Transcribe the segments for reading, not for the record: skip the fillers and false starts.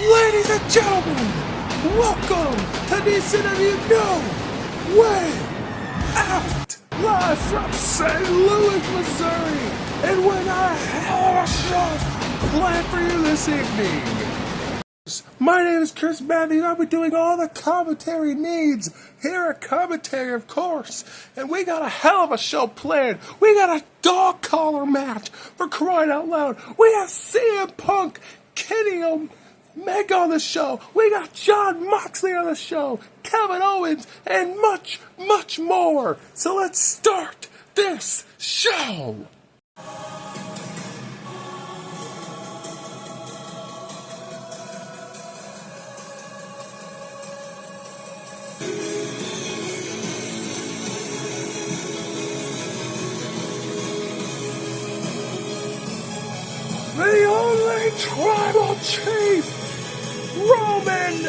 Ladies and gentlemen, welcome to this interview. No Way Out, live from St. Louis, Missouri, and we got a hell of a show planned for you this evening. My name is Chris Matthews. I'll be doing all the commentary needs here at Commentary, of course. And we got a hell of a show planned. We got a dog collar match, for crying out loud. We have CM Punk, Kenny Omega on the show. We got Jon Moxley on the show, Kevin Owens, and much, much more. So let's start this show. The only tribal chief, Roman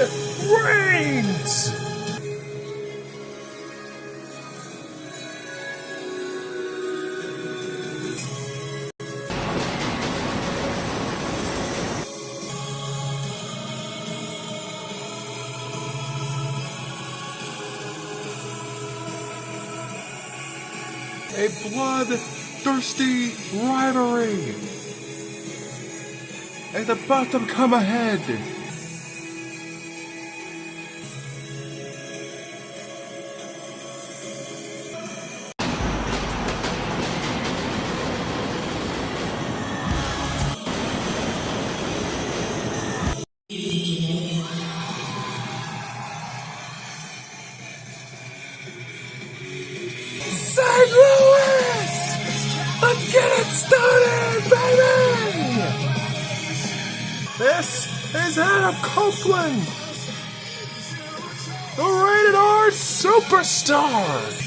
Reigns. A bloodthirsty rivalry is about to come ahead. St. Louis! Let's get it started, baby! This is Adam Copeland, the Rated R Superstar.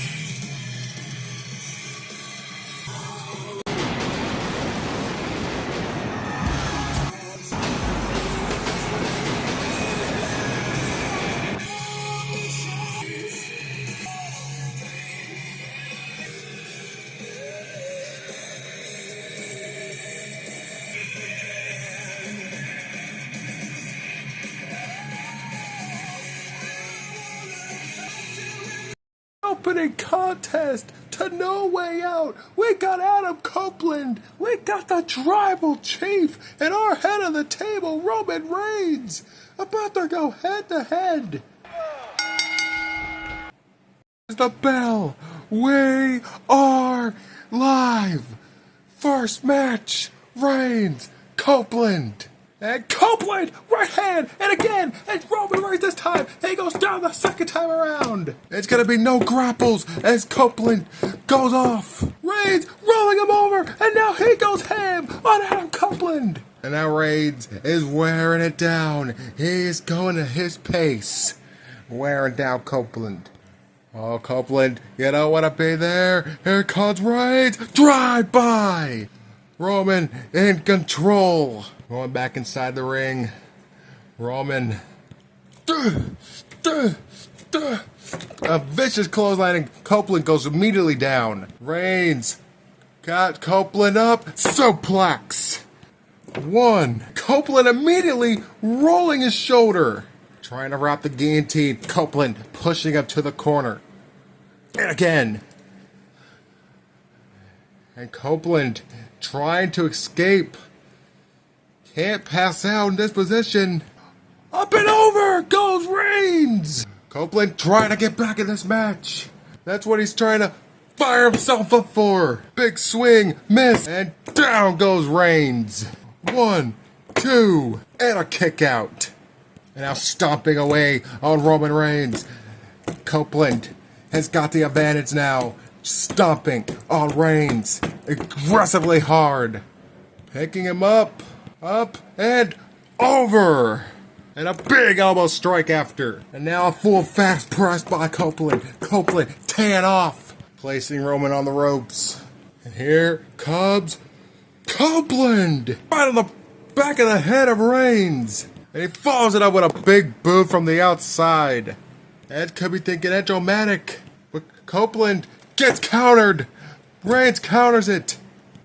Opening contest to No Way Out. We got Adam Copeland. We got the Tribal Chief and our head of the table, Roman Reigns, about to go head to head. The bell. We are live. First match, Reigns, Copeland. And Copeland, right hand, and again, and Roman Reigns this time. He goes down the second time around. It's going to be no grapples as Copeland goes off. Reigns rolling him over, and now he goes ham on Adam Copeland. And now Reigns is wearing it down. He is going at his pace, wearing down Copeland. Oh, Copeland, you don't want to be there. Here comes Reigns. Drive by. Roman in control. Going back inside the ring. Roman. A vicious clothesline, and Copeland goes immediately down. Reigns got Copeland up. Suplex. One. Copeland immediately rolling his shoulder. Trying to wrap the guillotine. Copeland pushing him to the corner. And again. And Copeland trying to escape. Can't pass out in this position. Up and over goes Reigns. Copeland trying to get back in this match. That's what he's trying to fire himself up for. Big swing, miss, and down goes Reigns. 1, 2, and a kick out. And now stomping away on Roman Reigns. Copeland has got the advantage now. Stomping on Reigns aggressively hard. Picking him up, and over. And a big elbow strike after. And now a full fast press by Copeland. Copeland teeing off, placing Roman on the ropes. And here comes Copeland. Right on the back of the head of Reigns. And he follows it up with a big boot from the outside. Ed could be thinking Edge-O-Matic. But Copeland gets countered. Reigns counters it.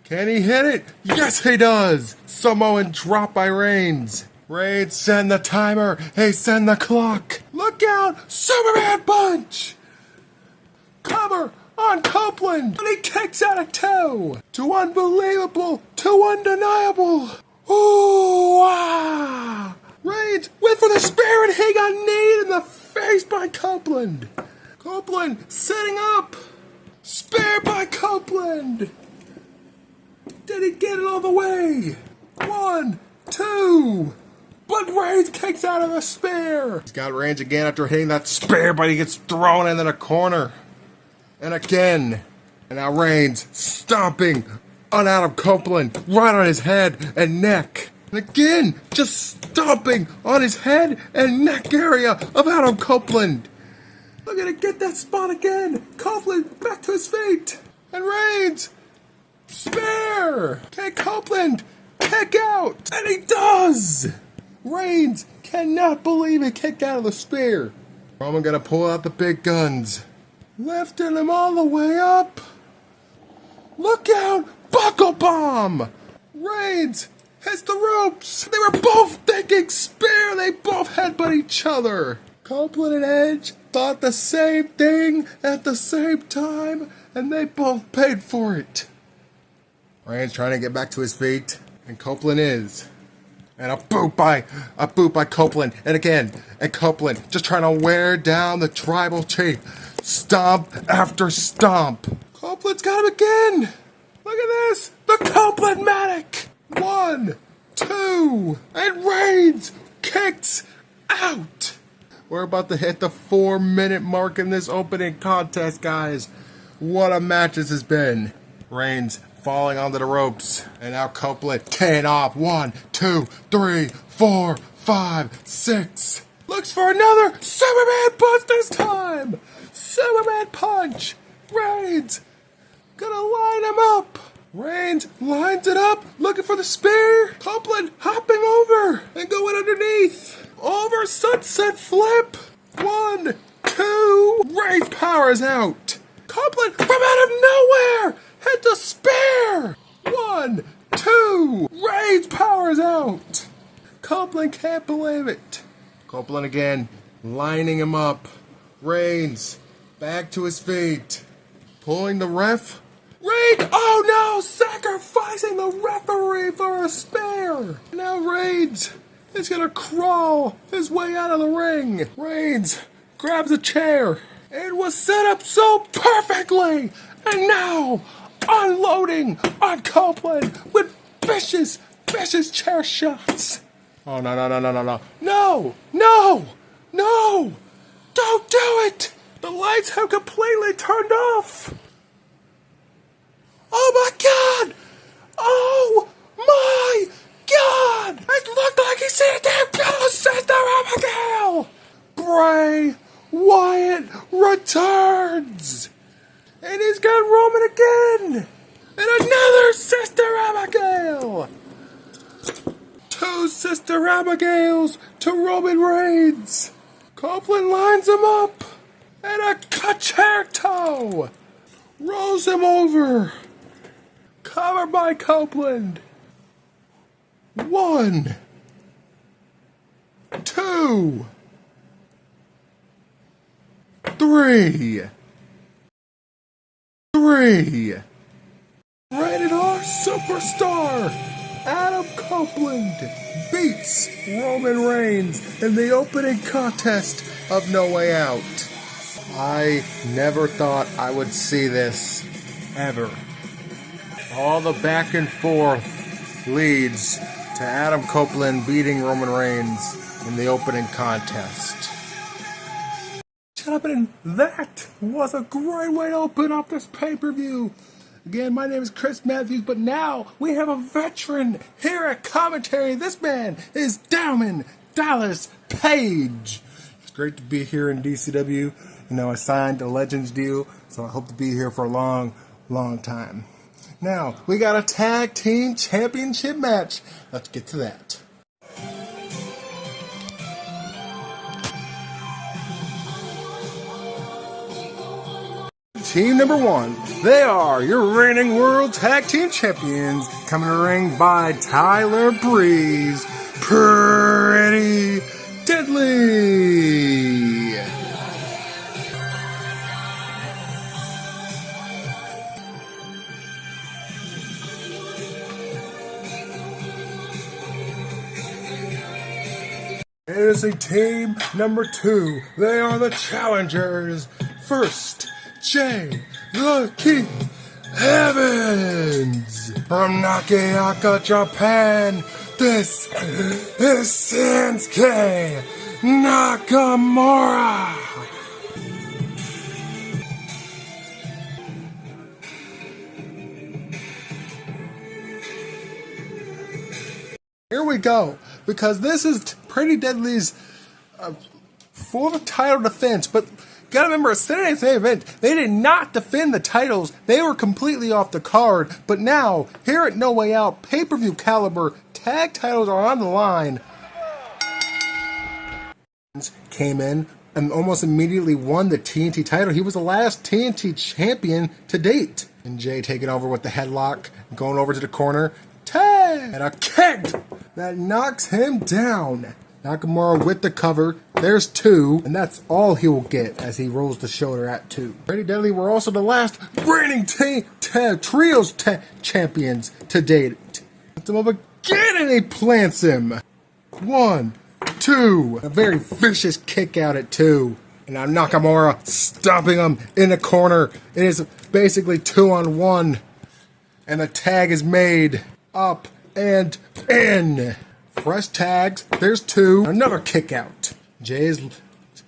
Can he hit it? Yes, he does. Samoan drop by Reigns. Reigns, send the timer. Hey, send the clock. Look out, Superman punch. Cover on Copeland, and he kicks out of two. Too unbelievable, too undeniable. Ooh, ah. Reigns went for the spear and he got kneed in the face by Copeland. Copeland setting up. Spear by Copeland. Did he get it all the way? 1, 2. But Reigns kicks out of the spear. He's got Reigns again after hitting that spear, but he gets thrown into the corner. And again. And now Reigns stomping on Adam Copeland, right on his head and neck. And again, just stomping on his head and neck area of Adam Copeland. Look at it, get that spot again. Copeland back to his feet. And Reigns, spear. Okay, Copeland, kick out. And he does. Reigns cannot believe he kicked out of the spear. Roman gonna pull out the big guns. Lifting him all the way up. Look out! Buckle bomb! Reigns hits the ropes. They were both thinking spear. They both headbutt each other. Copeland and Edge thought the same thing at the same time, and they both paid for it. Reigns trying to get back to his feet, and Copeland is. And a boot by Copeland, and again, and Copeland just trying to wear down the tribal chief. Stomp after stomp. Copeland's got him again. Look at this, the Copeland-matic. 1, 2, and Reigns kicks out. We're about to hit the 4-minute mark in this opening contest, guys. What a match this has been. Reigns falling onto the ropes. And now Copeland teeing off. 1, 2, 3, 4, 5, 6. Looks for another Superman punch this time. Superman punch. Reigns gonna line him up. Reigns lines it up, looking for the spear. Copeland hopping over and going underneath. Over sunset flip. 1, 2. Reigns powers out. Copeland from out of nowhere hit the spear. 1, 2. Reigns powers out. Copeland can't believe it. Copeland again, lining him up. Reigns back to his feet. Pulling the ref. Reigns, oh no, sacrificing the referee for a spear. Now Reigns is gonna crawl his way out of the ring. Reigns grabs a chair. It was set up so perfectly. And now unloading on Copeland with vicious chair shots. Oh, no. No! Don't do it! The lights have completely turned off. Oh my God! Oh my God! It looked like he said that fellow Sister Abigail! Bray Wyatt returns! And he's got Roman again! And another Sister Abigail! 2 Sister Abigails to Roman Reigns! Copeland lines him up! And a concerto! Rolls him over! Cover by Copeland! 1, 2, 3. Rated R Superstar Adam Copeland beats Roman Reigns in the opening contest of No Way Out. I never thought I would see this ever. All the back and forth leads to Adam Copeland beating Roman Reigns in the opening contest. And that was a great way to open up this pay-per-view. Again, my name is Chris Matthews, but now we have a veteran here at commentary. This man is Diamond Dallas Page. It's great to be here in DCW. You know, I signed a Legends deal, so I hope to be here for a long time. Now, we got a tag team championship match. Let's get to that. Team number 1, they are your reigning World Tag Team Champions, coming to the ring by Tyler Breeze. Pretty Deadly. It is a team number 2. They are the challengers. First, Jay the King Evans from Nagayaka, Japan. This is Shinsuke Nakamura. Here we go, because this is Pretty Deadly's fourth title defense, but gotta remember, it's Saturday's main event. They did not defend the titles. They were completely off the card, but now, here at No Way Out, pay-per-view caliber, tag titles are on the line. Came in and almost immediately won the TNT title. He was the last TNT champion to date. And Jay taking over with the headlock, going over to the corner. Tag! And a kick that knocks him down. Nakamura with the cover. There's 2, and that's all he will get as he rolls the shoulder at 2. Pretty Deadly were also the last reigning trios champions to date. Puts him up again, and he plants him. 1, 2. A very vicious kick out at 2. And now Nakamura stopping him in the corner. It is basically 2-on-1. And the tag is made. Up and in. Fresh tags. There's 2. Another kick out. Jay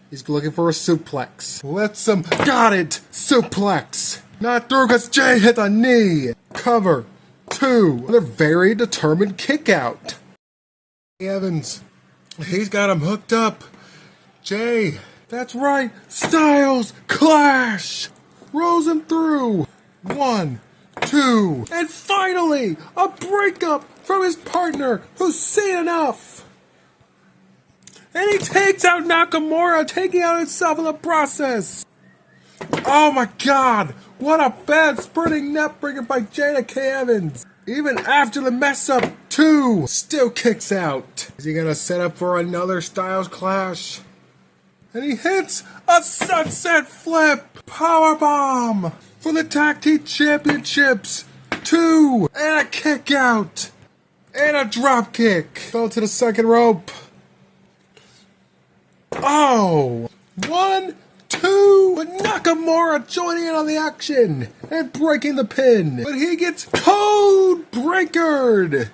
he's looking for a suplex. Let's him. Got it. Suplex. Not through because Jay hit the knee. Cover. 2. Another very determined kick out. Evans. He's got him hooked up. Jay. That's right. Styles clash. Rolls him through. 1, 2, and finally, a breakup from his partner who's seen enough. And he takes out Nakamura, taking out himself in the process. Oh my god, what a bad spurting net breaker by Jay the K. Evans. Even after the mess up, 2 still kicks out. Is he gonna set up for another Styles clash? And he hits a sunset flip powerbomb for the Tag Team Championships. 2 and a kick out and a drop kick. Fell to the second rope. Oh, 1, 2. But Nakamura joining in on the action and breaking the pin. But he gets code breakered.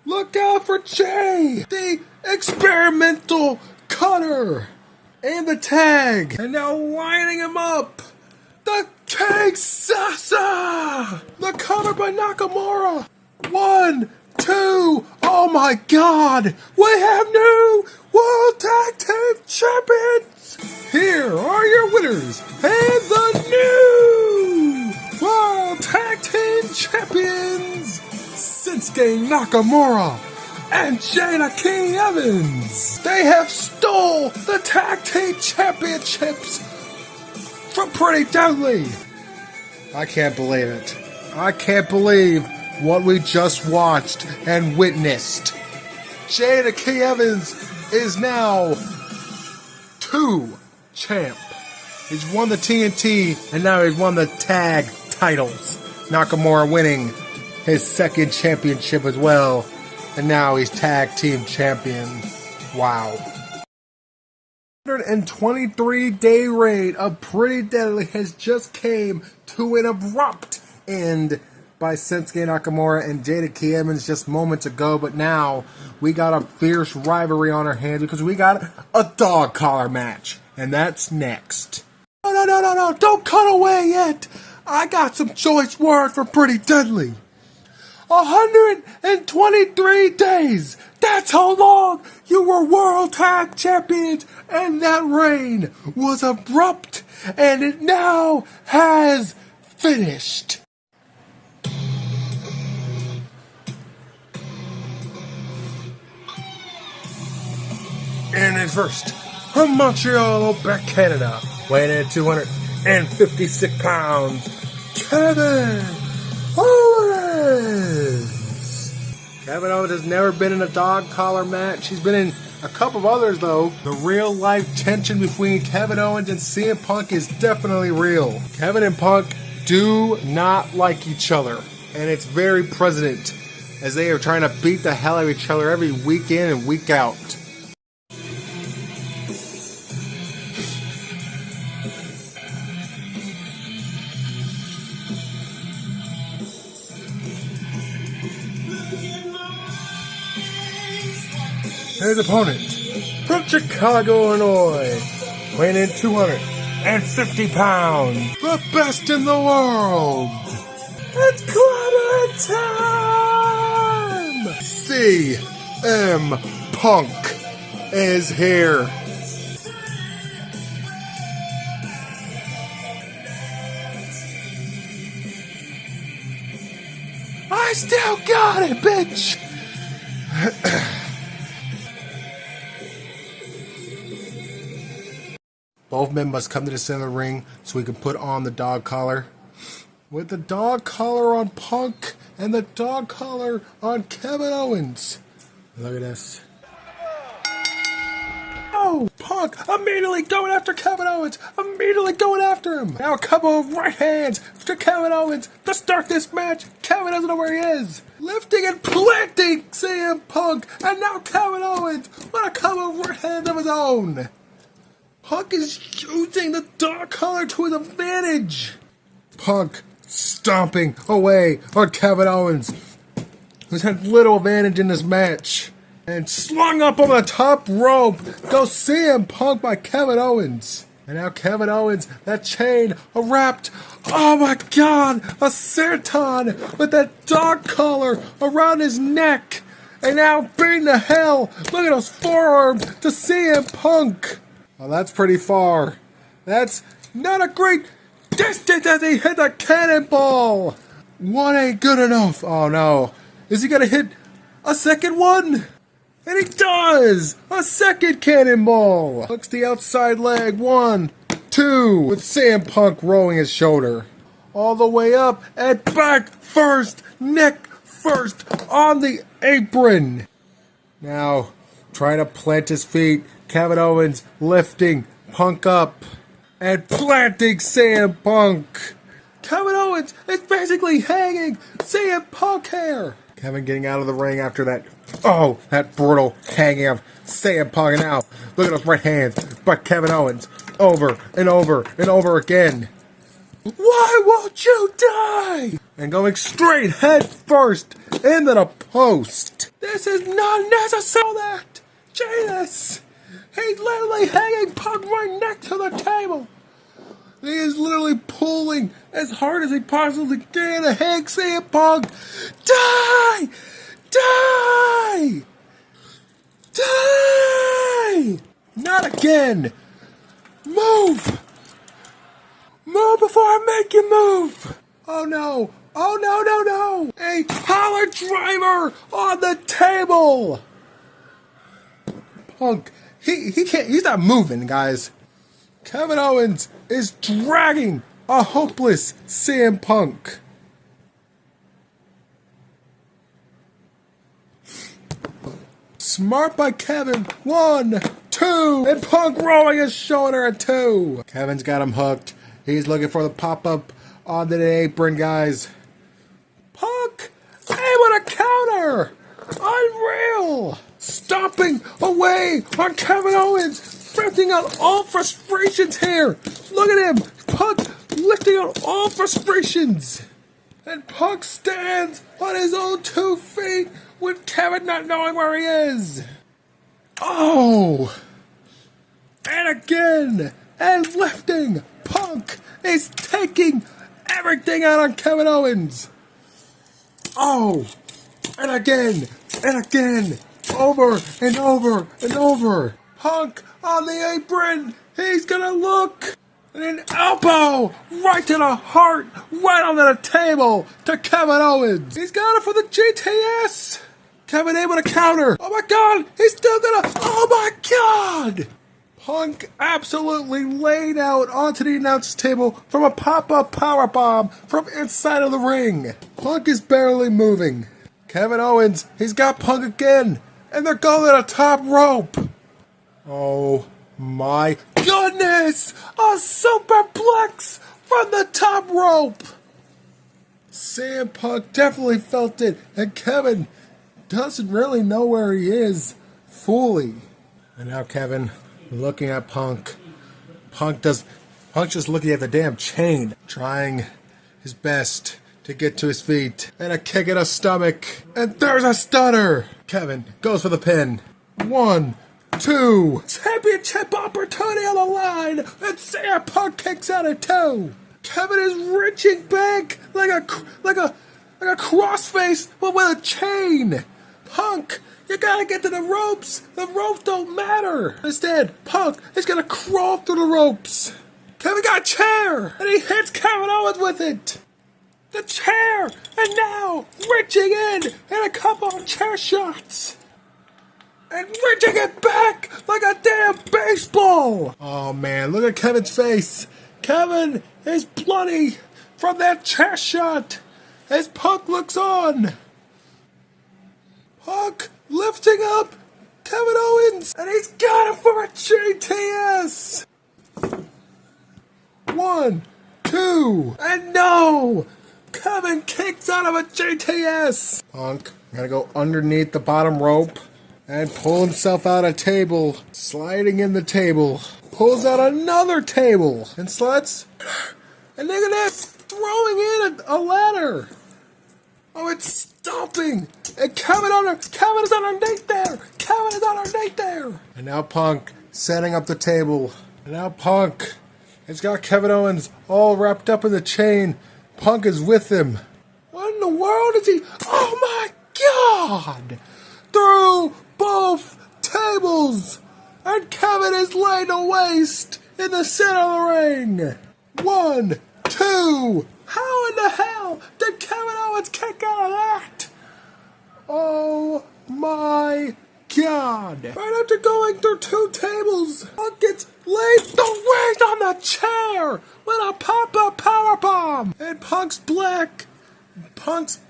Look out for Jay, the experimental cutter, and the tag. And now lining him up. The King Sasa! The cover by Nakamura! 1, 2, oh my god! We have new World Tag Team Champions! Here are your winners and the new World Tag Team Champions! Shinsuke Nakamura and Jay the King Evans! They have stole the Tag Team Championships from Pretty Deadly! I can't believe it. I can't believe what we just watched and witnessed. Jay the King Evans is now 2 champ. He's won the TNT and now he's won the tag titles. Nakamura winning his second championship as well. And now he's tag team champion. Wow. 123-day reign of Pretty Deadly has just came to an abrupt end by Shinsuke Nakamura and Jay the King Evans just moments ago, but now we got a fierce rivalry on our hands because we got a dog collar match, and that's next. No, don't cut away yet. I got some choice words for Pretty Deadly. 123 days. That's how long you were World Tag Champions, and that reign was abrupt, and it now has finished. And in first, from Montreal, Quebec, Canada, weighing in at 256 pounds, Kevin Owens. Kevin Owens has never been in a dog collar match. He's been in a couple of others, though. The real life tension between Kevin Owens and CM Punk is definitely real. Kevin and Punk do not like each other, and it's very present as they are trying to beat the hell out of each other every week in and week out. His opponent, from Chicago, Illinois, weighing in 250 pounds, the best in the world. It's Climber time! CM Punk is here. I still got it, bitch! Both men must come to the center of the ring so we can put on the dog collar. With the dog collar on Punk and the dog collar on Kevin Owens. Look at this. Oh, Punk immediately going after Kevin Owens. Immediately going after him. Now a couple of right hands to Kevin Owens to start this match. Kevin doesn't know where he is. Lifting and planting CM Punk. And now Kevin Owens with a couple of right hands of his own. Punk is using the dog collar to his advantage. Punk stomping away on Kevin Owens, who's had little advantage in this match. And slung up on the top rope goes CM Punk by Kevin Owens. And now Kevin Owens, that chain wrapped, oh my god, a senton with that dog collar around his neck. And now beating the hell, look at those forearms to CM Punk. Well, that's pretty far. That's not a great distance as he hit the cannonball. One ain't good enough. Oh no. Is he gonna hit a second one? And he does! A second cannonball! Hooks the outside leg. 1, 2. With CM Punk rolling his shoulder. All the way up and back first. Neck first on the apron. Now, trying to plant his feet. Kevin Owens lifting Punk up and planting CM Punk. Kevin Owens is basically hanging CM Punk here. Kevin getting out of the ring after that. Oh, that brutal hanging of CM Punk. And now, look at those right hands by Kevin Owens. Over and over and over again. Why won't you die? And going straight head first into the post. This is not necessary. That Jesus. He's literally hanging Punk right next to the table. He is literally pulling as hard as he possibly can to hang CM Punk. Die! Die! Die! Not again! Move! Move before I make you move! Oh no! Oh no, no, no! A power driver on the table! Punk. He can't, he's not moving, guys. Kevin Owens is dragging a hopeless CM Punk. Smart by Kevin. 1, 2, and Punk rolling his shoulder at 2. Kevin's got him hooked. He's looking for the pop-up onto the apron, guys. Punk able to counter. Unreal. Stomping away on Kevin Owens, venting out all frustrations here. Look at him, Punk lifting out all frustrations. And Punk stands on his own 2 feet with Kevin not knowing where he is. Oh! And again, and lifting. Punk is taking everything out on Kevin Owens. Oh! And again, and again. Over and over and over. Punk on the apron. He's gonna look. And an elbow right to the heart, right onto the table to Kevin Owens. He's got it for the GTS. Kevin able to counter. Oh my god, he's still gonna. Oh my god. Punk absolutely laid out onto the announce table from a pop-up powerbomb from inside of the ring. Punk is barely moving. Kevin Owens, he's got Punk again, and they're going to the top rope. Oh my goodness! A superplex from the top rope! CM Punk definitely felt it, and Kevin doesn't really know where he is fully. And now Kevin looking at Punk. Punk's just looking at the damn chain, trying his best to get to his feet. And a kick in the stomach. And there's a stunner! Kevin goes for the pin. 1, 2. Championship opportunity on the line! And CM Punk kicks out at 2. Kevin is reaching back like a crossface, but with a chain. Punk, you gotta get to the ropes. The ropes don't matter. Instead, Punk is gonna crawl through the ropes. Kevin got a chair, and he hits Kevin Owens with it. The chair, and now reaching in and a couple of chair shots. And reaching it back like a damn baseball. Oh man, look at Kevin's face. Kevin is bloody from that chair shot as Punk looks on. Punk lifting up Kevin Owens, and he's got him for a JTS. 1, 2, and no! Kevin kicks out of a JTS. Punk gotta go underneath the bottom rope and pull himself out a table, sliding in the table. Pulls out another table and slides. And look at that, throwing in a ladder. Oh, it's stomping. And Kevin is underneath there. Kevin is underneath there. And now Punk setting up the table. And now Punk has got Kevin Owens all wrapped up in the chain. Punk is with him. What in the world is he? Oh my God! Through both tables. And Kevin is laid to waste in the center of the ring. 1, 2. How in the hell did Kevin Owens kick out of that? Oh my God. Right after going through 2 tables, Punk gets laid to waste on the chair with a pop-up powerbomb. And Punk's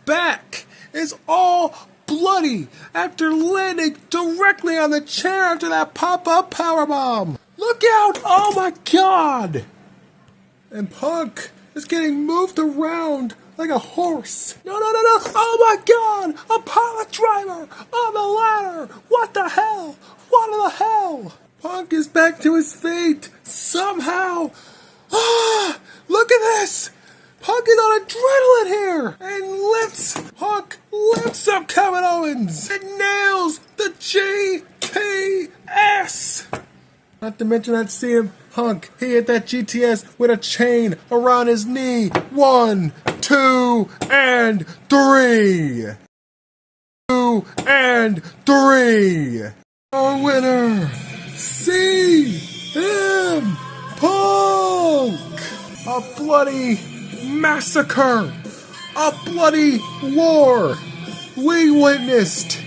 back is all bloody after landing directly on the chair after that pop-up powerbomb. Look out! Oh my God! And Punk is getting moved around like a horse. No! Oh my God! A pilot driver on the ladder! What the hell? What in the hell? Punk is back to his feet somehow. Look at this! Punk is on adrenaline here! And Punk lifts up Kevin Owens and nails the GTS! Not to mention that CM Punk, he hit that GTS with a chain around his knee. 1, 2, and 3! 2 and 3! Our winner, CM Punk! A bloody massacre! A bloody war! We witnessed!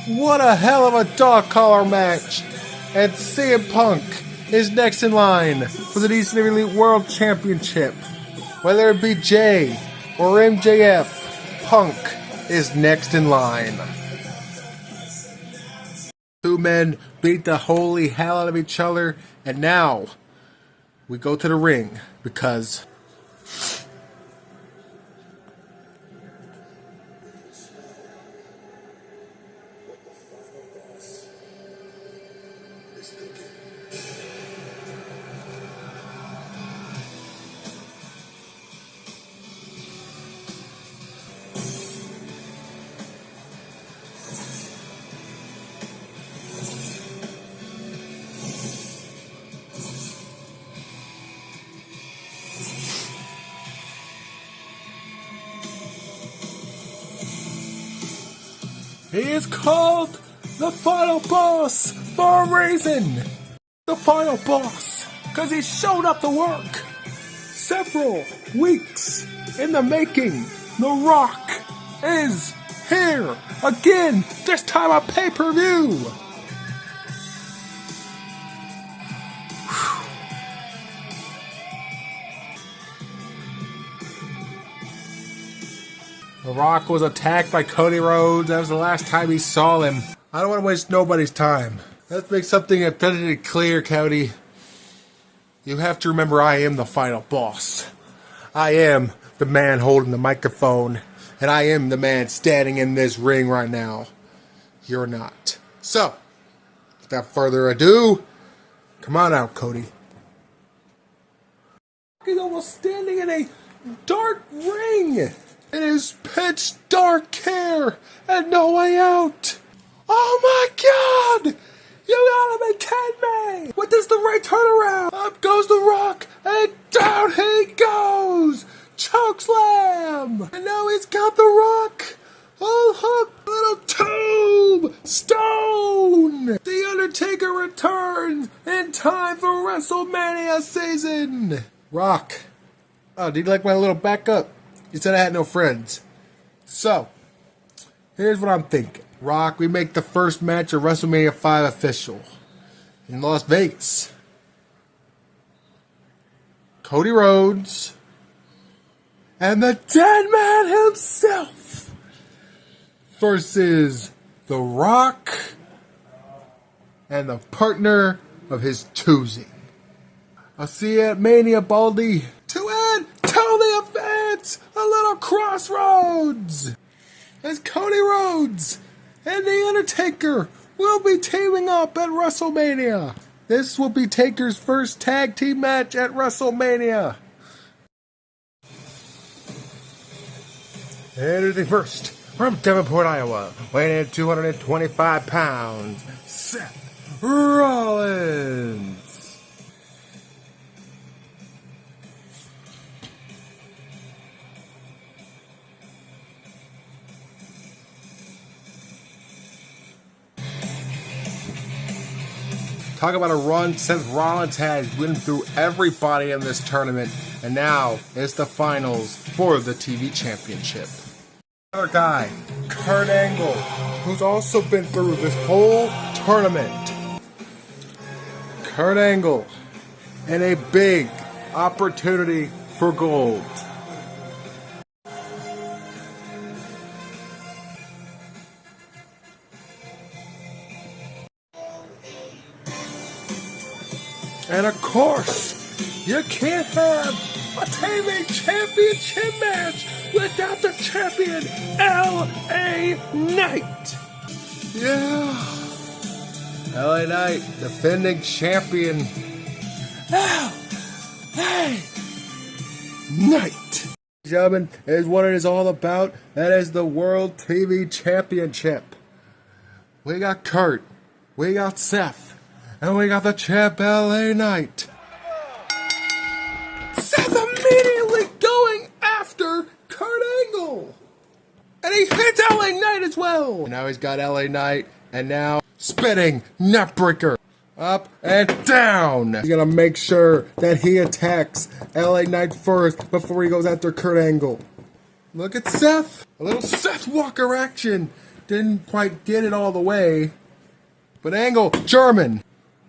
What a hell of a dog collar match! And CM Punk is next in line for the DC Elite World Championship. Whether it be Jay or MJF, Punk is next in line. 2 men beat the holy hell out of each other, and now we go to the ring because he is called the final boss for a reason. The final boss, because he showed up to work. Several weeks in the making, The Rock is here again, this time on pay-per-view. The Rock was attacked by Cody Rhodes. That was the last time he saw him. I don't want to waste nobody's time. Let's make something abundantly clear, Cody. You have to remember I am the final boss. I am the man holding the microphone. And I am the man standing in this ring right now. You're not. So, without further ado, come on out, Cody. He's almost standing in a dark ring. It is pitch dark here and no way out. Oh my God! You gotta be kidding me! What does the right turnaround? Up goes the Rock and down he goes! Chokeslam! And now he's got the Rock! Oh, hook, little tube! Stone! The Undertaker returns in time for WrestleMania season! Rock. Oh, did you like my little backup? You said I had no friends. So, here's what I'm thinking. Rock, we make the first match of WrestleMania 5 official in Las Vegas. Cody Rhodes and the Dead Man himself versus The Rock and the partner of his choosing. I'll see you at Mania, Baldy. To add to the events, a little crossroads. As Cody Rhodes and The Undertaker will be teaming up at WrestleMania. This will be Taker's first tag team match at WrestleMania. Introducing first, from Davenport, Iowa, weighing in 225 pounds, Seth Rollins. Talk about a run Seth Rollins has been through everybody in this tournament, and now it's the finals for the TV championship. Another guy, Kurt Angle, who's also been through this whole tournament. Kurt Angle, and a big opportunity for gold. And of course, you can't have a TV championship match without the champion, LA Knight. Yeah. LA Knight, defending champion, LA Knight. Gentlemen, is what it is all about. That is the World TV Championship. We got Kurt, we got Seth, and we got the champ, LA Knight. Seth immediately going after Kurt Angle. And he hits LA Knight as well. And now he's got LA Knight, and now spinning neckbreaker. Up and down. He's gonna make sure that he attacks LA Knight first before he goes after Kurt Angle. Look at Seth. A little Seth Walker action. Didn't quite get it all the way. But Angle, German.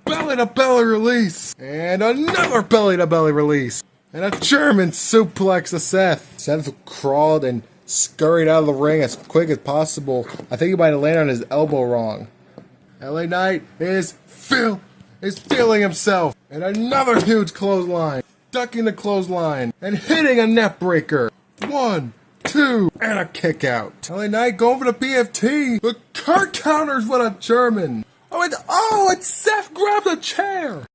Belly-to-belly release. And another belly-to-belly release. And a German suplex to Seth. Seth crawled and scurried out of the ring as quick as possible. I think he might have landed on his elbow wrong. LA Knight is feeling himself. And another huge clothesline. Ducking the clothesline. And hitting a net breaker. 1, 2, and a kick out. LA Knight going for the BFT. But Kurt counters with a German. And Seth grabbed a chair.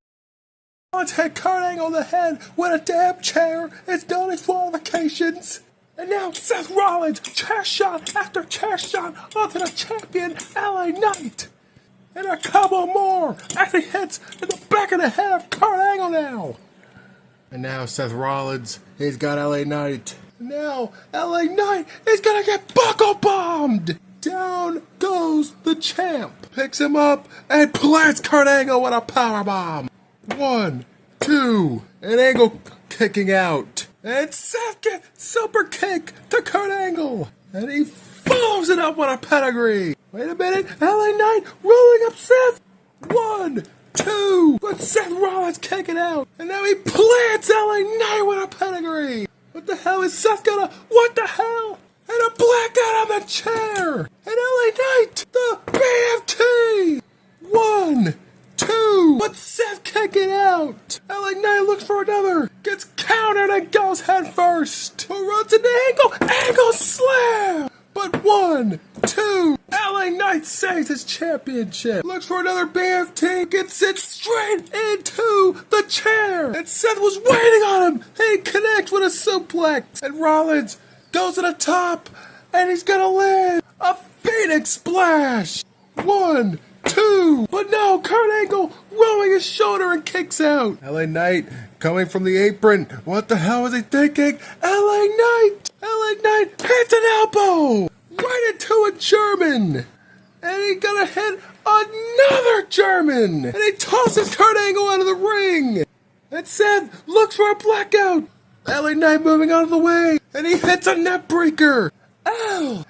Rollins hit Kurt Angle on the head with a damn chair. It's done his qualifications. And now Seth Rollins, chair shot after chair shot onto the champion, LA Knight. And a couple more as he hits in the back of the head of Kurt Angle now. And now Seth Rollins, he's got LA Knight. Now LA Knight is gonna get buckle bombed. Down goes the champ. Picks him up and plants Kurt Angle with a powerbomb. 1, 2, and Angle kicking out. And Seth gets super kick to Kurt Angle. And he follows it up with a pedigree. Wait a minute, LA Knight rolling up Seth. 1, 2, but Seth Rollins kicking out. And now he plants LA Knight with a pedigree. What the hell is Seth gonna? What the hell? and a blackout on the chair. And LA Knight, the BFT. 1, 2, but Seth can't get out. LA Knight looks for another, gets countered and goes head first. Who runs into angle slam. But 1, 2, LA Knight saves his championship. Looks for another BFT, gets it straight into the chair. And Seth was waiting on him. He connects with a suplex. And Rollins goes to the top, and he's gonna land a Phoenix Splash. 1, 2, but no, Kurt Angle rolling his shoulder and kicks out. LA Knight coming from the apron. What the hell was he thinking? LA Knight hits an elbow right into a German. And he's gonna hit another German. And he tosses Kurt Angle out of the ring. And Seth looks for a blackout. LA Knight moving out of the way. And he hits a neck breaker. LA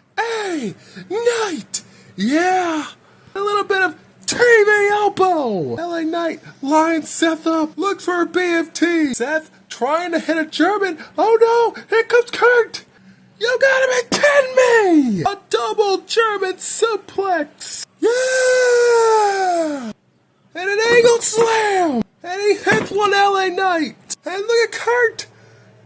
Knight. Yeah. A little bit of TV elbow. LA Knight lines Seth up. Looks for a BFT. Seth trying to hit a German. Oh no, here comes Kurt. You gotta be kidding me. A double German suplex. Yeah. And an angle slam. And he hits one LA Knight. And look at Kurt.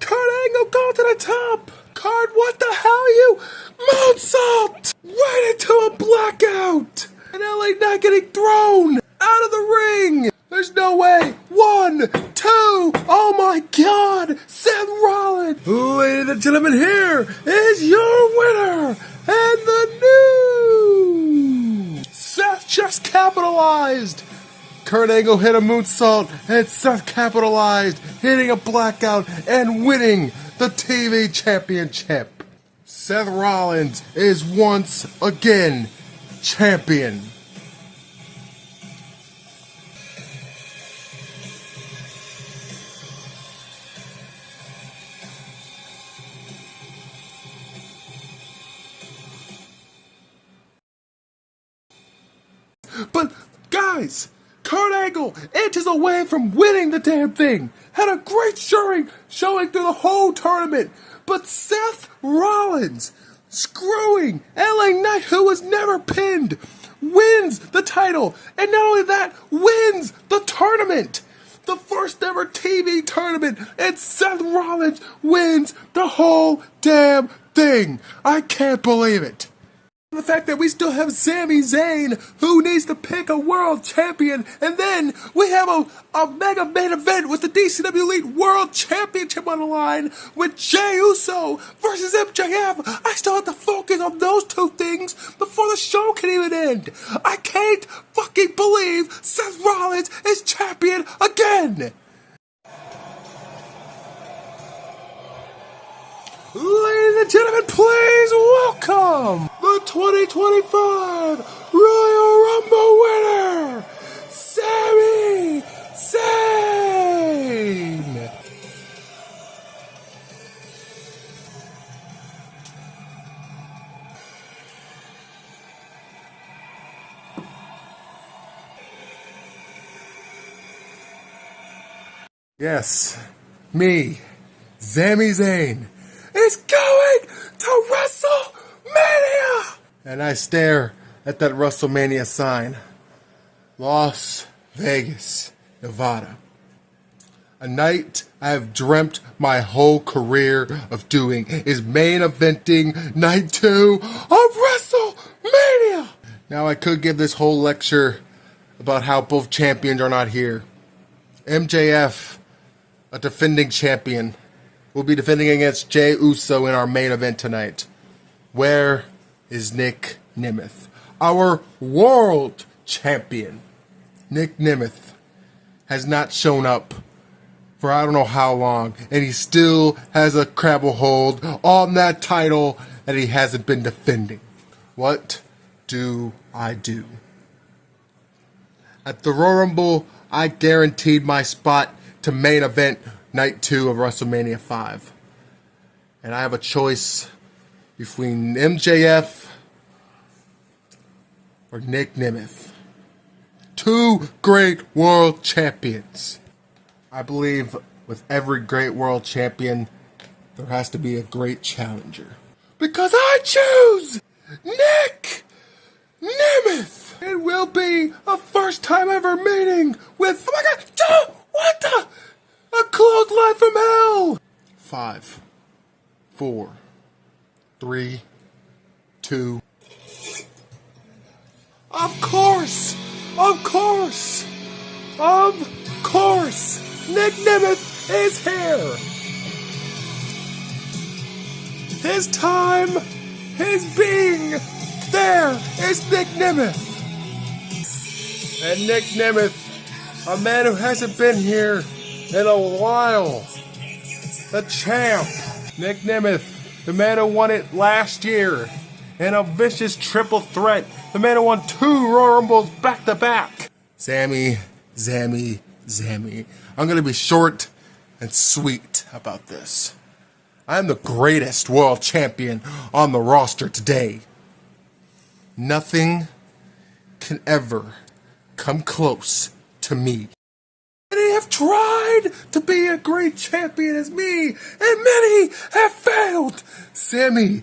Kurt Angle going to the top. Kurt, what the hell, you? Moonsault. Right into a blackout. And LA Knight getting thrown out of the ring. There's no way. 1, 2. Oh my God. Seth Rollins. Ladies and gentlemen, here is your winner. And the new. Seth just capitalized. Kurt Angle hit a moonsault. And Seth capitalized, hitting a blackout and winning the TV championship. Seth Rollins is once again champion. But guys, Kurt Angle inches away from winning the damn thing. Had a great showing through the whole tournament. But Seth Rollins, screwing LA Knight, who was never pinned, wins the title. And not only that, wins the tournament. The first ever TV tournament. And Seth Rollins wins the whole damn thing. I can't believe it. The fact that we still have Sami Zayn, who needs to pick a world champion, and then we have a mega main event with the DCW Elite World Championship on the line with Jey Uso versus MJF. I still have to focus on those two things before the show can even end. I can't fucking believe Seth Rollins is champion again. Ladies and gentlemen, please welcome the 2025 Royal Rumble winner, Sami Zayn. Yes, me, Sami Zayn, is going to WrestleMania! And I stare at that WrestleMania sign. Las Vegas, Nevada. A night I have dreamt my whole career of doing is main eventing night 2 of WrestleMania! Now I could give this whole lecture about how both champions are not here. MJF, a defending champion, will be defending against Jey Uso in our main event tonight. Where is Nick Nemeth? Our world champion. Nick Nemeth has not shown up for I don't know how long, and he still has a crabble hold on that title that he hasn't been defending. What do I do? At the Royal Rumble, I guaranteed my spot to main event Night 2 of WrestleMania 5. And I have a choice between MJF or Nick Nemeth. Two great world champions. I believe with every great world champion, there has to be a great challenger. because I choose Nick Nemeth. It will be a first time ever meeting with, oh my god, what the? A clothesline from hell. 5, 4, 3, 2. Of course, Nick Nemeth is here. His time, his being, there is Nick Nemeth. And Nick Nemeth, a man who hasn't been here in a while, the champ. Nick Nemeth, the man who won it last year in a vicious triple threat. The man who won 2 Royal Rumbles back to back. Zammy. I'm going to be short and sweet about this. I am the greatest world champion on the roster today. Nothing can ever come close to me. Many have tried to be a great champion as me, and many have failed. Sammy,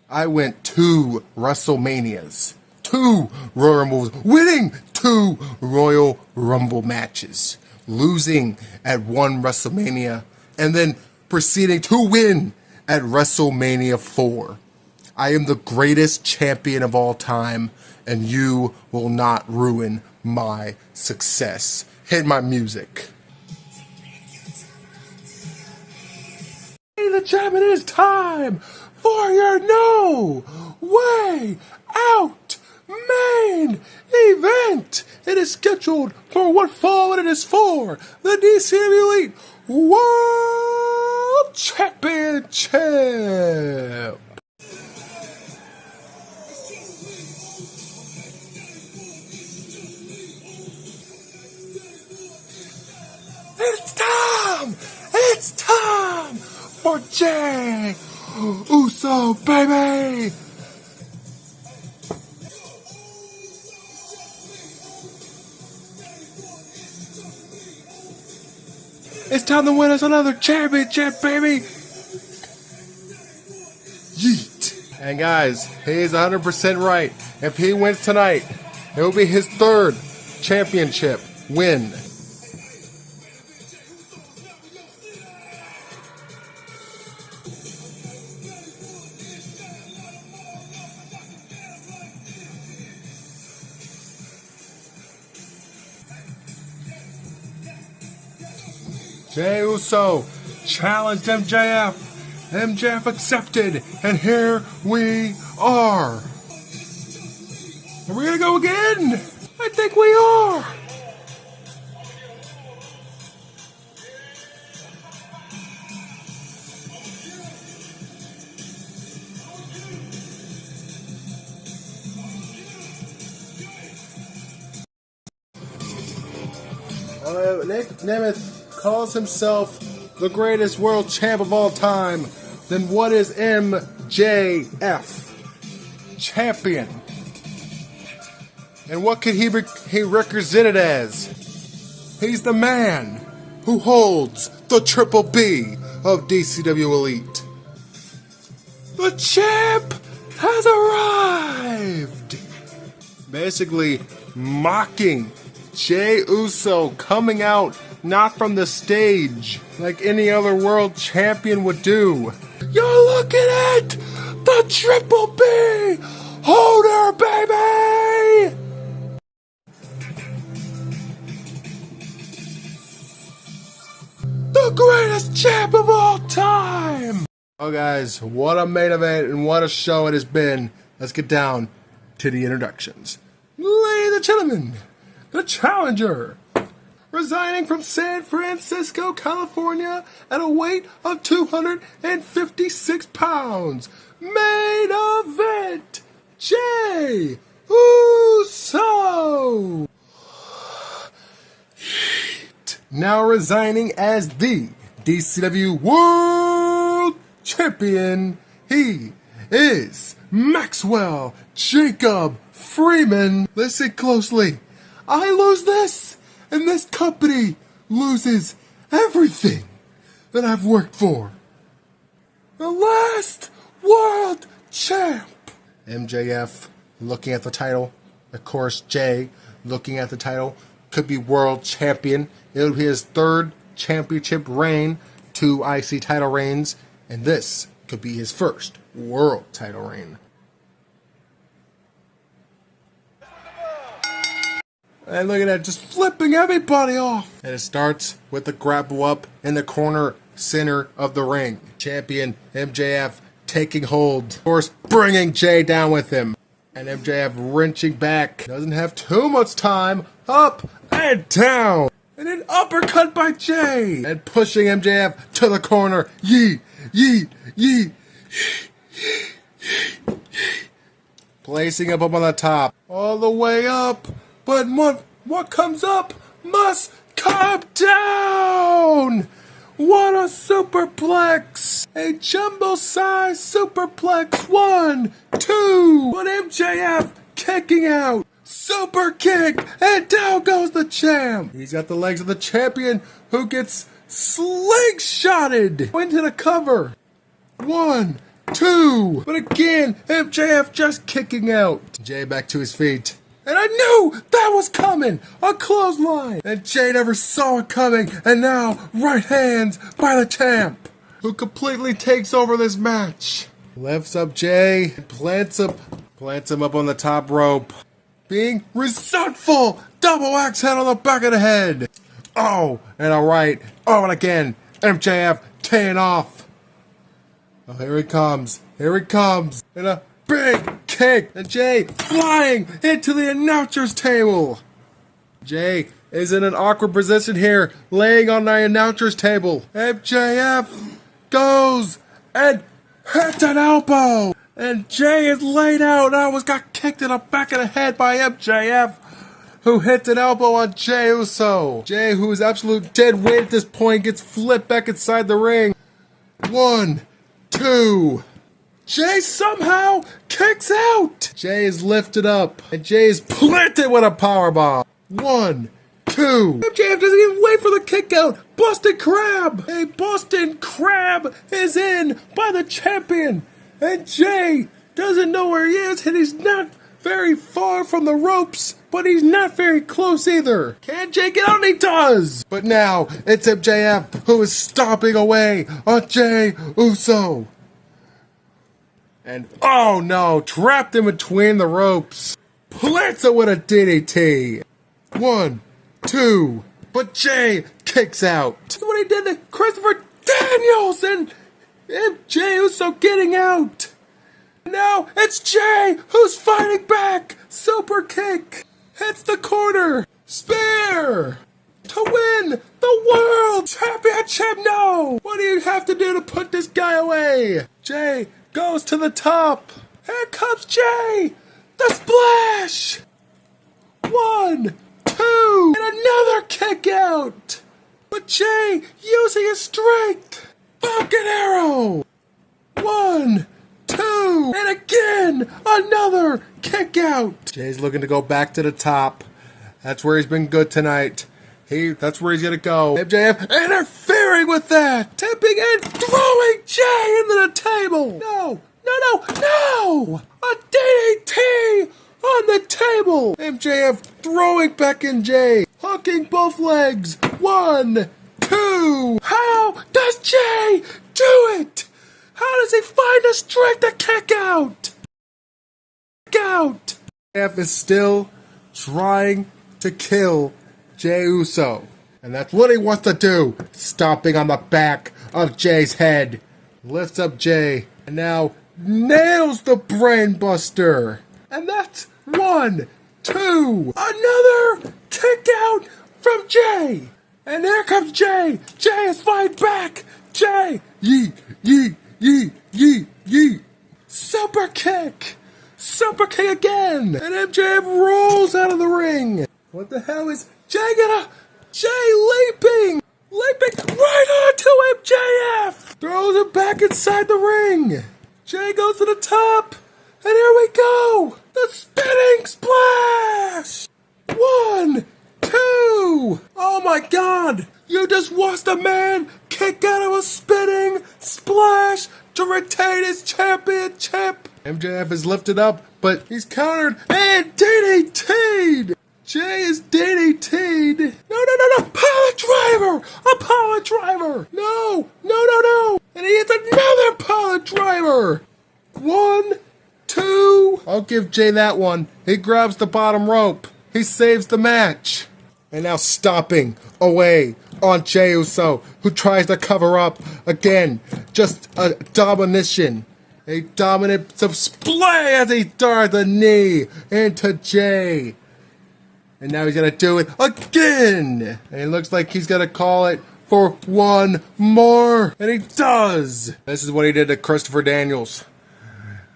I went 2 WrestleManias, 2 Royal Rumbles, winning 2 Royal Rumble matches, losing at 1 WrestleMania, and then proceeding to win at WrestleMania 4. I am the greatest champion of all time, and you will not ruin my success. Hit my music. Ladies and gentlemen, it is time for your No Way Out main event. It is scheduled for what fall it is for, the DCW Elite World Championship. It's time for Jey Uso, baby. It's time to win us another championship, baby. Yeet. And guys, he is 100% right. If he wins tonight, it will be his 3rd championship win. Jey Uso challenged MJF. MJF accepted, and here we are. Are we gonna go again? I think we are. Nick Nemeth calls himself the greatest world champ of all time. Then what is MJF? Champion. And what could he represent it as? He's the man who holds the Triple B of DCW Elite. The champ has arrived! Basically mocking Jey Uso, coming out not from the stage like any other world champion would do. You're looking at the Triple B holder, baby! The greatest champ of all time! Oh guys, what a main event and what a show it has been. Let's get down to the introductions. Ladies and gentlemen, the challenger, resigning from San Francisco, California at a weight of 256 pounds. Main event, Jey Uso. Now resigning as the DCW World Champion, he is Maxwell Jacob Freeman. Listen closely. I lose this, and this company loses everything that I've worked for. The last world champ. MJF looking at the title. Of course, Jay looking at the title. Could be world champion. It'll be his third championship reign, 2 IC title reigns, and this could be his first world title reign. And look at that, just flipping everybody off. And it starts with the grapple up in the corner center of the ring. Champion MJF taking hold. Of course, bringing Jay down with him. And MJF wrenching back. Doesn't have too much time. Up and down. And an uppercut by Jay. And pushing MJF to the corner. Yeet, yeet, yeet. Placing him up on the top. All the way up. But what comes up must come down! What a superplex! A jumbo-sized superplex. 1, 2. But MJF kicking out. Super kick. And down goes the champ. He's got the legs of the champion who gets slingshotted into the cover. 1, 2. But again, MJF just kicking out. Jay back to his feet. And I knew that was coming! A clothesline! And Jay never saw it coming, and now right hands by the champ, who completely takes over this match. Lifts up Jay, plants him up on the top rope. Being resentful! Double axe head on the back of the head! Oh, and alright. Oh, and again, MJF teeing off. Oh, here he comes. Here he comes. And a big kick, and Jay flying into the announcer's table. Jay is in an awkward position here, laying on the announcer's table. MJF goes and hits an elbow, and Jay is laid out and almost got kicked in the back of the head by MJF, who hits an elbow on Jey Uso. Jay, who is absolute dead weight at this point, gets flipped back inside the ring. 1, 2. Jay somehow kicks out. Jay is lifted up, and Jay is planted with a powerbomb. 1, 2. MJF doesn't even wait for the kick out. Boston Crab. A Boston Crab is in by the champion, and Jay doesn't know where he is, and he's not very far from the ropes, but he's not very close either. Can Jay get out? And he does. But now it's MJF who is stomping away on Jey Uso. And, oh no, trapped in between the ropes. Plants it with a DDT. 1, 2. But Jay kicks out. Look what he did to Christopher Daniels, and Jey Uso getting out. Now it's Jay who's fighting back. Super kick. Hits the corner. Spear. To win the world championship. No. What do you have to do to put this guy away? Jay goes to the top. Here comes Jay. The splash. 1, 2. And another kick out. But Jay using his strength. Falcon Arrow. 1, 2. And again, another kick out. Jay's looking to go back to the top. That's where he's been good tonight. That's where he's gonna go. MJF interfering with that. Tipping and throwing Jay into the table. No. A DDT on the table. MJF throwing back in Jay. Hooking both legs. 1, 2. How does Jay do it? How does he find the strength to kick out? MJF is still trying to kill Jey Uso. And that's what he wants to do. Stomping on the back of Jay's head. Lifts up Jay. And now nails the brainbuster. And that's 1, 2. Another kick out from Jay. And there comes Jay. Jay is fighting back. Jay. Yeet, yeet, yeet, yeet, yeet. Super kick. Super kick again. And MJF rolls out of the ring. What the hell is Jay gonna? Jay leaping right onto MJF. Throws him back inside the ring. Jay goes to the top. And here we go. The spinning splash. 1, 2. Oh my God. You just watched a man kick out of a spinning splash to retain his championship. MJF is lifted up, but he's countered and DDT'd. Jay is DDT'd. No. A pilot driver. No. And he hits another pilot driver. 1, 2. I'll give Jay that one. He grabs the bottom rope. He saves the match. And now stomping away on Jey Uso, who tries to cover up again. Just a domination. A dominant display as he throws a knee into Jay. And now he's going to do it again. And it looks like he's going to call it for one more. And he does. This is what he did to Christopher Daniels.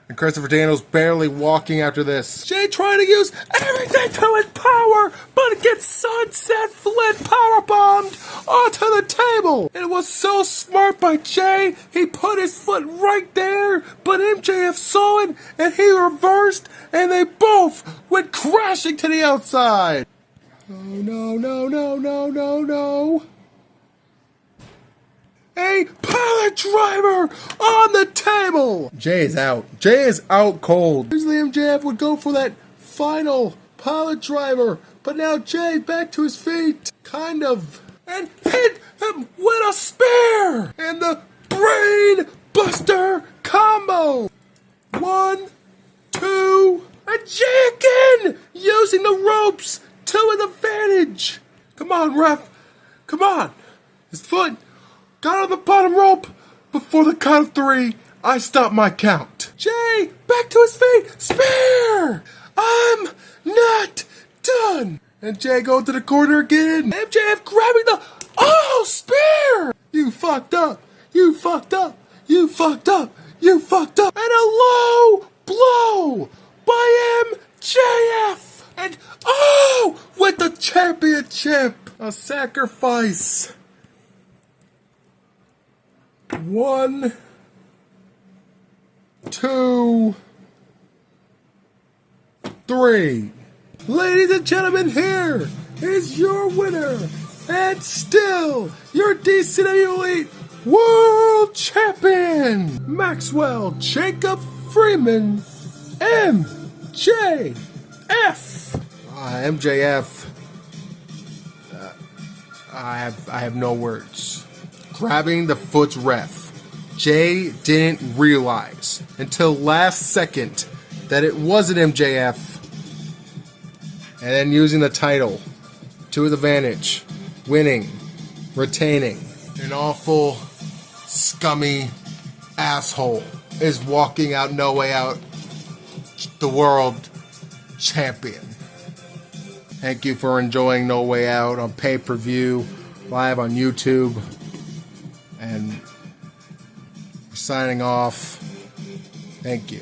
And Christopher Daniels barely walking after this. Jay trying to use everything to his power, but gets Sunset Flint powerbombed onto the table. It was so smart by Jay. He put his foot right there, but MJF saw it, and he reversed, and they both went crashing to the outside. Oh, no. A pilot driver on the table! Jay is out. Jay is out cold. Usually MJF would go for that final pilot driver, but now Jay back to his feet. Kind of. And hit him with a spear! And the Brain Buster combo! 1, 2, and Jay again! Using the ropes to his advantage! Come on, ref. Come on. His foot got on the bottom rope. Before the count of 3, I stop my count. Jay, back to his feet. Spear! I'm not done. And Jay goes to the corner again. MJF grabbing the... Oh, spear! You fucked up. You fucked up. You fucked up. You fucked up. And a low blow by MJF. And with the championship. A sacrifice. 1, 2, 3. Ladies and gentlemen, here is your winner, and still your DCW Elite World Champion, Maxwell Jacob Freeman, MJF. MJF. I have no words. Grabbing the foot's ref. Jay didn't realize until last second that it wasn't MJF. And then using the title to his advantage. Winning. Retaining. An awful, scummy asshole is walking out No Way Out, the world champion. Thank you for enjoying No Way Out on pay-per-view, live on YouTube. And signing off. Thank you.